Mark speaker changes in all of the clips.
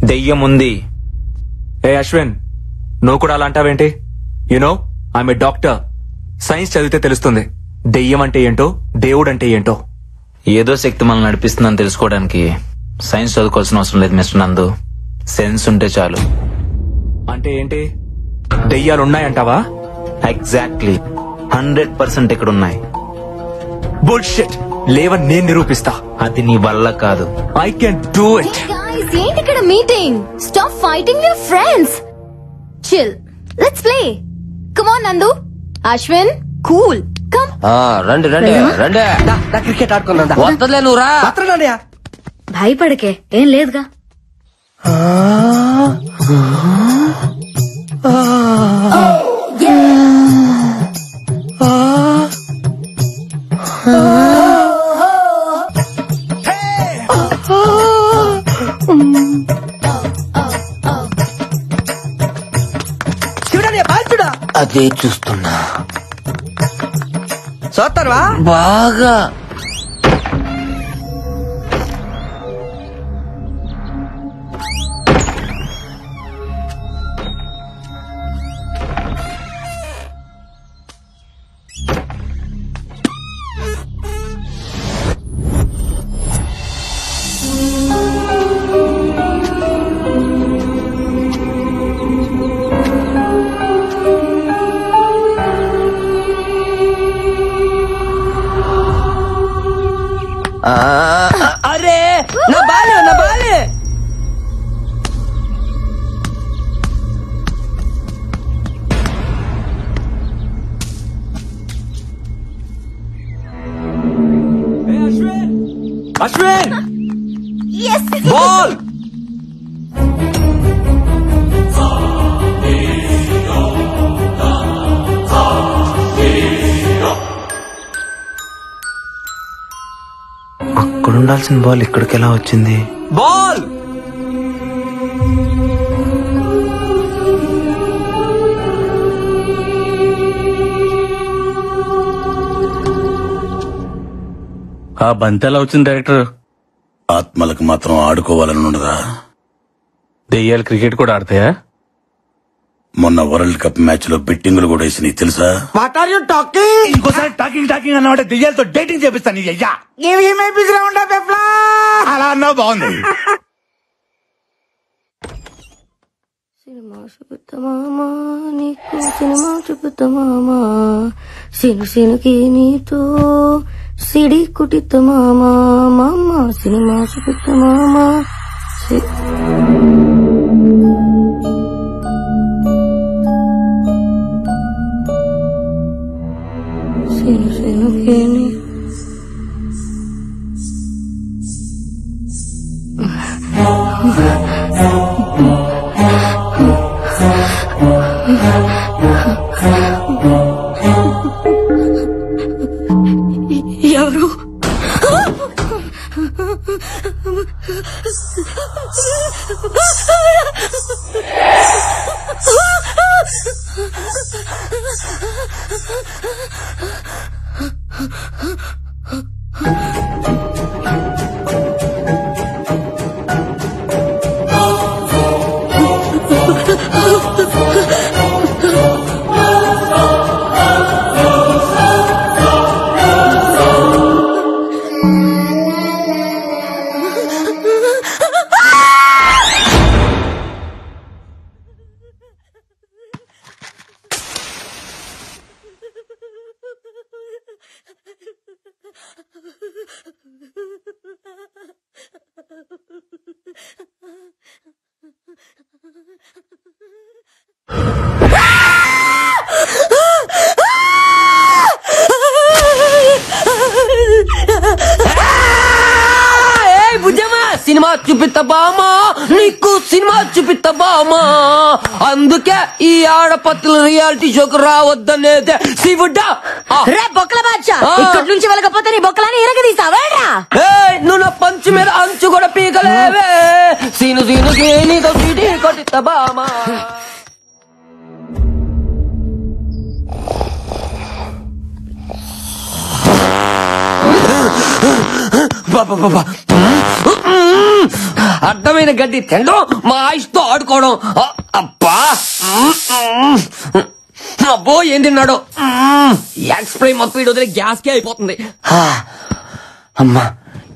Speaker 1: దెయ్యం ఉంది.
Speaker 2: ఏ అశ్విన్, నువ్వు కూడా అలా అంటావేంటి? You know I'm a doctor. Science చదివితే తెలుస్తుంది దెయ్యం అంటే ఏంటో, దేవుడు అంటే ఏంటో.
Speaker 1: ఏదో శక్తి మనల్ని నడిపిస్తుందని తెలుసుకోవడానికి సైన్స్ చదువుకోవాల్సిన అవసరం లేదు మిస్టర్ నందు. సెన్స్ ఉంటే చాలు.
Speaker 2: అంటే ఏంటి? దెయ్యాలున్నాయంటావా?
Speaker 1: ఎగ్జాక్ట్లీ 100% ఇక్కడున్నాయి.
Speaker 2: బుల్షిట్. లేవని నేను నిరూపిస్తా.
Speaker 1: అది నీ వల్ల కాదు.
Speaker 2: I can do it.
Speaker 3: ఏంటి ఇక్కడ meeting? Stop fighting your friends. Chill, let's play. Come on నందు, అశ్విన్, కూల్, కమ్.
Speaker 4: రండి రండి రండి.
Speaker 5: క్రికెట్ ఆడుకుందా?
Speaker 4: వస్తలే నువ్వు రా.
Speaker 3: భయపడకే, ఏం లేదుగా.
Speaker 4: అదే చూస్తున్నా.
Speaker 5: చూస్తారువా?
Speaker 4: బాగా.
Speaker 5: అరే నా బాలే, నా బాలే.
Speaker 2: Ashwin,
Speaker 3: yes,
Speaker 2: ball.
Speaker 1: అక్కడ ఉండాల్సిన బాల్ ఇక్కడికి ఎలా వచ్చింది?
Speaker 2: బాల్.
Speaker 6: ఆ బంతి ఎలా వచ్చింది డైరెక్టర్?
Speaker 7: ఆత్మలకు మాత్రం ఆడుకోవాలని ఉండదా?
Speaker 6: దెయ్యాలు క్రికెట్ కూడా ఆడతాయా?
Speaker 7: మొన్న వరల్డ్ కప్ మ్యాచ్ లో బెట్టింగులు కూడా వేసినాయి తెలుసా?
Speaker 5: What are you talking?
Speaker 7: ఇంకోసారి టాకింగ్ అన్నమాట దెయ్యాలతో డేటింగ్ చేపిస్తాను. అయ్యా అలా అన్నావు, బాగుంది.
Speaker 3: సినిమా చూపుతామా నీకు, సినిమా చూపుతామా, సిను సినుకి నీతో సిడి కుటితమామా, మామ సినిమా చూపుతామా. సిను సినుకి ఎవరు?
Speaker 4: సినిమా చూపిస్తా బామా, నీకు సినిమా చూపిస్తా బామా. అందుకే ఈ ఆడపత్తుల రియాలిటీ షోకు రావద్దనేదే శివుడా.
Speaker 3: రే బొక్కల బాద్షా, ఇక్కడి నుంచి వెళ్ళకపోతే నీ బొక్కలని ఇరగదీస్తావేరా?
Speaker 4: నువ్వు నా పంచు మీద అంచు కూడా పీకలేవే. సీను సీను నీతో సిటీ కొట్టిస్తా బామా. బాబా అడ్డమైన గడ్డి తినడం, మా ఆయుష్తో ఆడుకోవడం. అబ్బా అబ్బో ఏం తిన్నాడో. ఎక్స్ప్రై మొత్తం వీడు వదిలే గ్యాస్ కే అయిపోతుంది. అమ్మా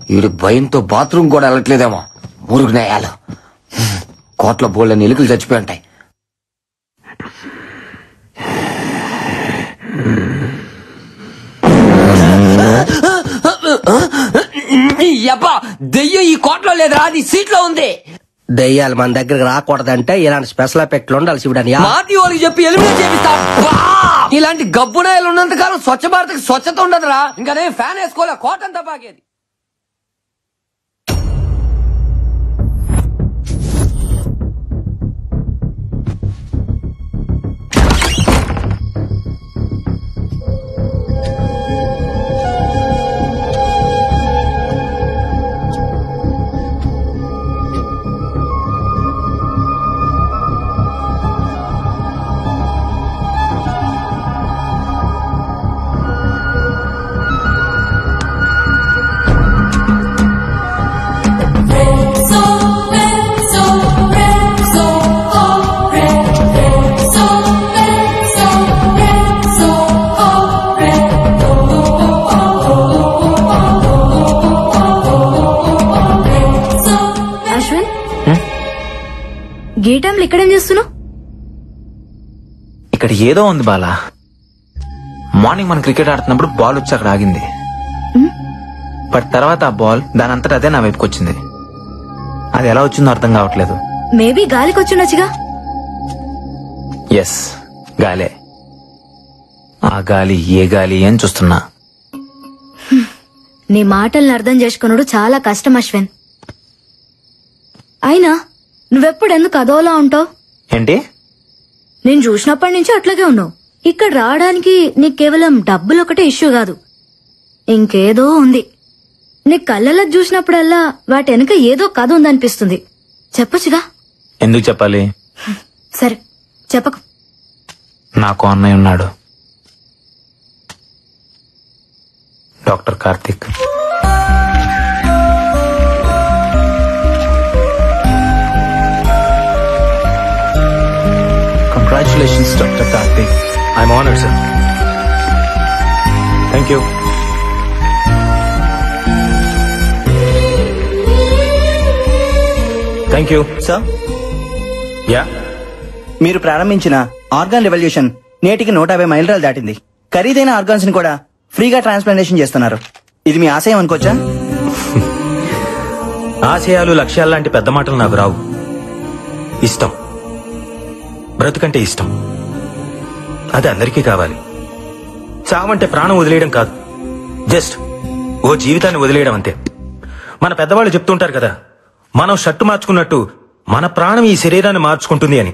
Speaker 4: వీడు భయంతో బాత్రూమ్ కూడా వెళ్ళట్లేదేమో. మురుగు నేయాలు కోట్ల బోళ్ళ ఎలుకలు చచ్చిపోయి ఉంటాయి. అబ్బా దెయ్యం ఈ కోట్లో లేదురా, అది సీట్లో ఉంది.
Speaker 5: దయ్యాలు మన దగ్గరకు రాకూడదంటే ఇలాంటి స్పెషల్ ఎఫెక్ట్లు ఉండాలి శివుడని.
Speaker 4: మాతి వాళ్ళకి చెప్పి ఎలిమినేట్ చేపిస్తా. ఇలాంటి గబ్బునాయలు ఉన్నంత కాలం స్వచ్ఛ భారత్ స్వచ్ఛత ఉండదురా. ఇంకా నేను ఫ్యాన్ వేసుకోలే, కోటంతా బాగేది.
Speaker 3: గే టైంలో ఇక్కడేం చేస్తున్నావు?
Speaker 1: ఇక్కడ ఏదో ఉంది బాలా. మార్నింగ్ మనం క్రికెట్ ఆడుతున్నప్పుడు బాల్ వచ్చి అక్కడ ఆగింది. బట్ తర్వాత ఆ బాల్ దాని అంతటా అదే నా వైపుకి వచ్చింది. అది ఎలా వచ్చిందో అర్థం కావట్లేదు.
Speaker 3: మేబీ గాలికి వచ్చిండొచ్చుగా.
Speaker 1: ఎస్, గాలే. ఆ గాలి ఏ గాలి అని చూస్తున్నా.
Speaker 3: నీ మాటల్ని అర్థం చేసుకున్నాడు చాలా కష్టం అశ్విన్. అయినా నువ్వెప్పుడు ఎందుకు అదోలా ఉంటావు?
Speaker 1: ఏంటి?
Speaker 3: నేను చూసినప్పటి నుంచి అట్లాగే ఉన్నావు. ఇక్కడ రావడానికి నీకు కేవలం డబ్బులు ఒకటే ఇష్యూ కాదు, ఇంకేదో ఉంది. నీ కళ్ళలో చూసినప్పుడల్లా వాటి వెనక ఏదో కథ ఉందనిపిస్తుంది. చెప్పొచ్చుగా.
Speaker 1: ఎందుకు చెప్పాలి?
Speaker 3: సరే చెప్పకు.
Speaker 1: నాకు అన్నయ్య ఉన్నాడు, doctor Karthik. Congratulations, Dr. Karthik.
Speaker 2: I'm honored, sir. Thank you. Thank you.
Speaker 8: Sir,
Speaker 2: Yeah.
Speaker 8: మీరు ప్రారంభించిన ఆర్గాన్ రెవల్యూషన్ నేటికి 150 మైలురాలు దాటింది. ఖరీదైన ఆర్గాన్స్ ని కూడా ఫ్రీగా ట్రాన్స్ప్లాంటేషన్ చేస్తున్నారు. ఇది మీ ఆశయం అనుకోవచ్చా?
Speaker 2: ఆశయాలు, లక్ష్యాలు లాంటి పెద్ద మాటలు నాకు రావు. ఇష్టం, బ్రతుకంటే ఇష్టం. అది అందరికీ కావాలి. చావంటే ప్రాణం వదిలేయడం కాదు, జస్ట్ ఓ జీవితాన్ని వదిలేయడం అంతే. మన పెద్దవాళ్ళు చెప్తుంటారు కదా, మనం షర్టు మార్చుకున్నట్టు మన ప్రాణం ఈ శరీరాన్ని మార్చుకుంటుంది అని.